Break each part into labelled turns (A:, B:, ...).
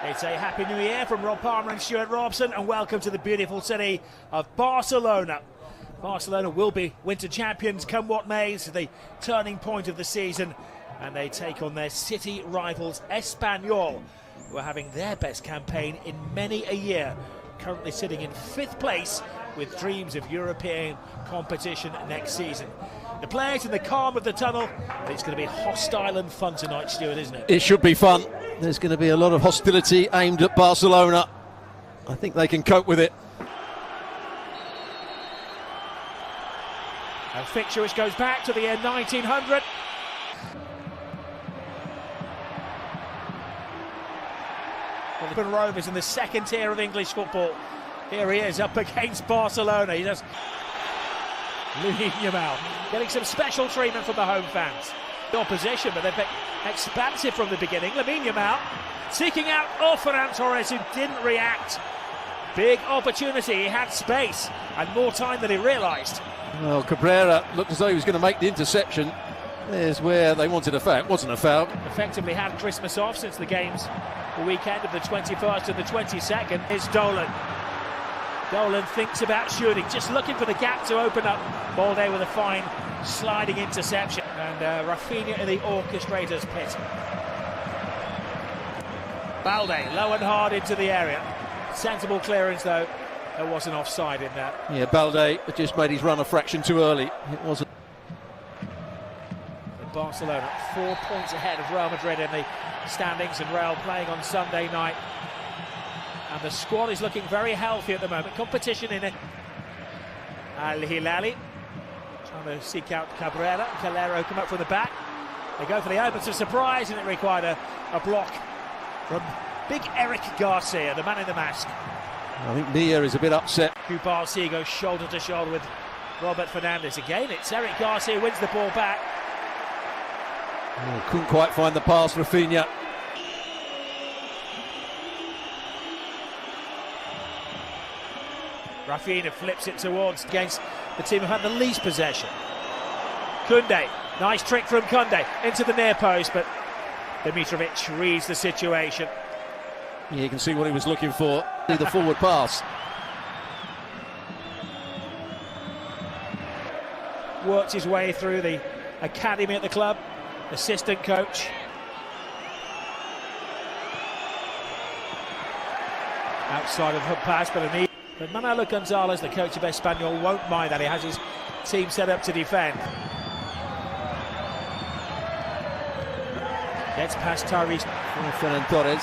A: It's a happy new year from Rob Palmer and Stuart Robson, and welcome to the beautiful city of Barcelona. Barcelona will be winter champions come what may. It's the turning point of the season, and they take on their city rivals Espanyol, who are having their best campaign in many a year, currently sitting in 5th place with dreams of European competition next season. The players in the calm of the tunnel, but it's going to be hostile and fun tonight, Stuart, isn't it?
B: It should be fun. There's going to be a lot of hostility aimed at Barcelona. I think they can cope with it.
A: A fixture which goes back to the year 1900. Well, the Rovers in the second tier of English football. Here he is up against Barcelona. He does. Yamal getting some special treatment from the home fans. The opposition, but they've been expansive from the beginning. Lamine Yamal seeking out Ferran Torres, who didn't react. Big opportunity, he had space and more time than he realised.
B: Well, Cabrera looked as though he was going to make the interception. There's where they wanted a foul. It wasn't a foul.
A: Effectively had Christmas off since the games the weekend of the 21st and the 22nd. Is Dolan. Dolan thinks about shooting, just looking for the gap to open up. Balde with a fine sliding interception, and raphinha in the orchestrator's pit. Balde low and hard into the area. Sensible clearance though. There wasn't offside in that.
B: Yeah, Balde just made his run a fraction too early. It wasn't.
A: Barcelona 4 points ahead of Real Madrid in the standings, and Real playing on Sunday night. And the squad is looking very healthy at the moment. Competition in it. Al-Hilali trying to seek out Cabrera. Calero come up from the back. They go for the open to surprise, and it required a block from big Eric Garcia, the man in the mask.
B: I think Nia is a bit upset.
A: Garcia goes shoulder to shoulder with Robert Fernandez. Again, it's Eric Garcia who wins the ball back.
B: Oh, couldn't quite find the pass, raphinha.
A: Raphinha flips it towards against the team who had the least possession. Kunde, nice trick from Kunde into the near post, but Dimitrovic reads the situation.
B: Yeah, you can see what he was looking for. The forward pass.
A: Worked his way through the academy at the club, assistant coach. Outside of hook pass, but a need. But Manolo Gonzalez, the coach of Espanyol, won't mind that. He has his team set up to defend. Gets past Tyrese.
B: Ferran Torres.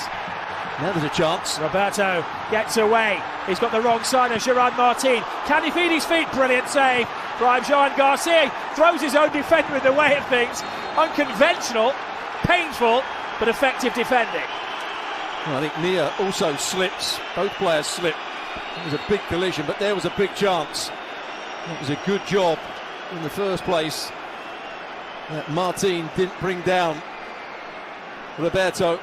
B: Now there's a chance.
A: Roberto gets away. He's got the wrong side of Gerard Martin. Can he feed his feet? Brilliant save by Joan Garcia. Throws his own defender in the way of things. Unconventional, painful, but effective defending.
B: Well, I think Nia also slips. Both players slip. It was a big collision, but there was a big chance. It was a good job in the first place that Martin didn't bring down Roberto.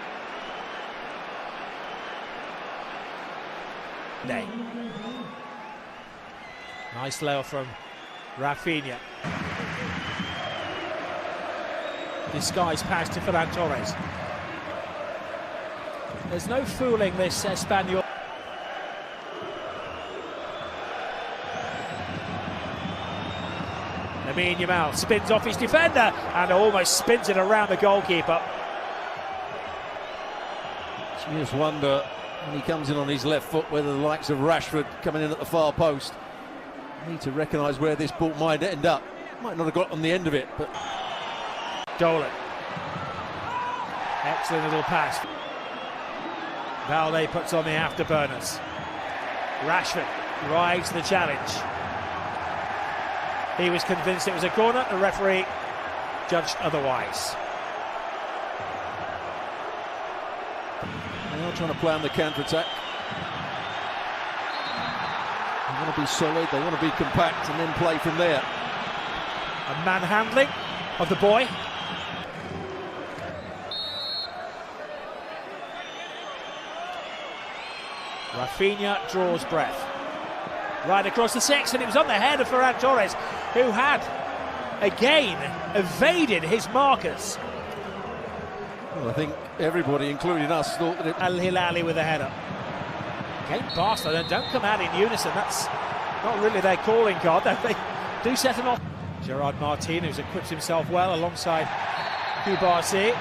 A: Nice layoff from Raphinha. Disguised pass to Ferran Torres. There's no fooling this Espanyol. Lamine Yamal spins off his defender and almost spins it around the goalkeeper.
B: You just wonder when he comes in on his left foot whether the likes of Rashford coming in at the far post need to recognise where this ball might end up. Might not have got on the end of it, but
A: Dolan. Excellent little pass. Balde puts on the afterburners. Rashford rides the challenge. He was convinced it was a corner. The referee judged otherwise.
B: They are trying to play on the counter-attack. They want to be solid, they want to be compact, and then play from there.
A: A manhandling of the boy. Raphinha draws breath. Right across the 6, and it was on the head of Ferran Torres, who had again evaded his markers.
B: Well, I think everybody, including us, thought that it...
A: Al Hilali with a header. Again, Barcelona don't come out in unison. That's not really their calling card. They do set them off. Gerard Martin, who's equipped himself well alongside Kubarsi.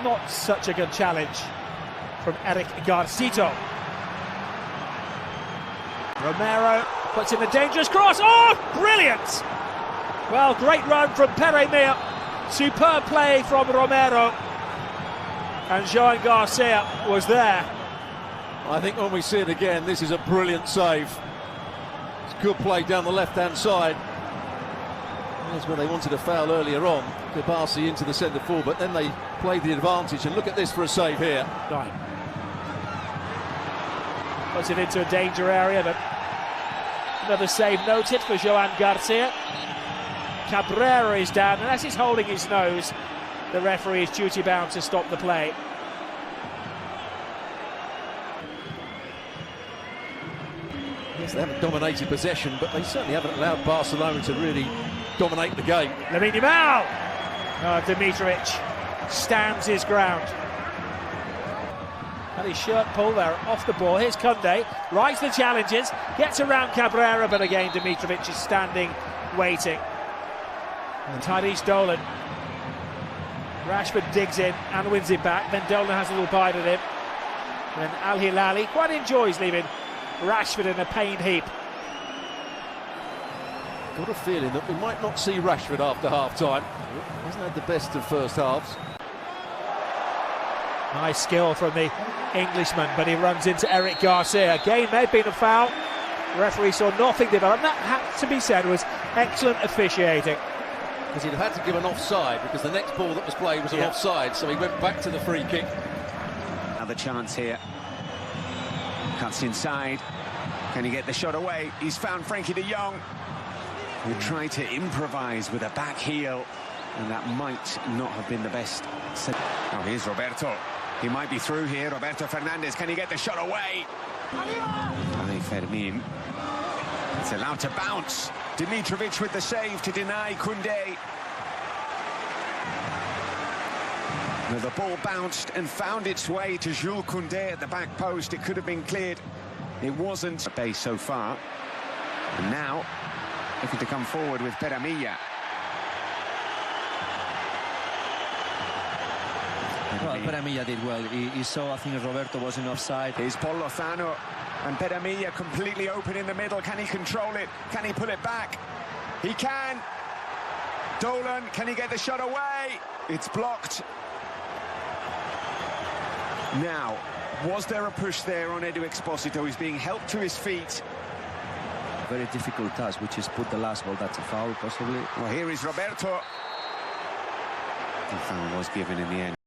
A: Not such a good challenge from Eric Garcito. Romero puts in a dangerous cross. Oh, brilliant! Well, great run from Peremia. Superb play from Romero. And Joan Garcia was there.
B: I think when we see it again, this is a brilliant save. It's good play down the left-hand side. That's where they wanted a foul earlier on. Kubarsi into the centre forward, but then they played the advantage. And look at this for a save here.
A: Right. Puts it into a danger area, but another save noted for Joan Garcia. Cabrera is down, and as he's holding his nose, the referee is duty-bound to stop the play.
B: Yes, they haven't dominated possession, but they certainly haven't allowed Barcelona to really dominate the game.
A: Lamine yamal! Dimitrovic stands his ground. And his shirt pull there off the ball. Here's Koundé, rides the challenges, gets around Cabrera, but again Dimitrovic is standing, waiting. And Tyrese Dolan. Rashford digs in and wins it back. Then Dolan has a little bite at him. Then Al Hilali quite enjoys leaving Rashford in a pain heap.
B: Got a feeling that we might not see Rashford after half-time. Hasn't had the best of first halves.
A: Nice skill from the Englishman, but he runs into Eric Garcia. Again, may have been a foul. The referee saw nothing develop. That had to be said was excellent officiating.
B: Because he'd have had to give an offside, because the next ball that was played was an offside, so he went back to the free kick.
C: Another chance here. Cuts inside. Can he get the shot away? He's found Frankie de Jong, who tried to improvise with a back heel, and that might not have been the best. Oh, here's Roberto. He might be through here. Roberto Fernandez, can he get the shot away? By Fermin. It's allowed to bounce. Dimitrovic with the save to deny Koundé. Now the ball bounced and found its way to Jules Koundé at the back post. It could have been cleared. It wasn't. A base so far. And now, looking to come forward with Peremia.
D: Well, Peremia did well. He saw, I think, Roberto was in offside.
C: Here's Paul Lozano, and Peremia completely open in the middle. Can he control it? Can he pull it back? He can. Dolan, can he get the shot away? It's blocked. Now, was there a push there on Edu Exposito? He's being helped to his feet.
D: Very difficult task, which is put the last ball. That's a foul, possibly.
C: Well, here is Roberto. The foul was given in the end.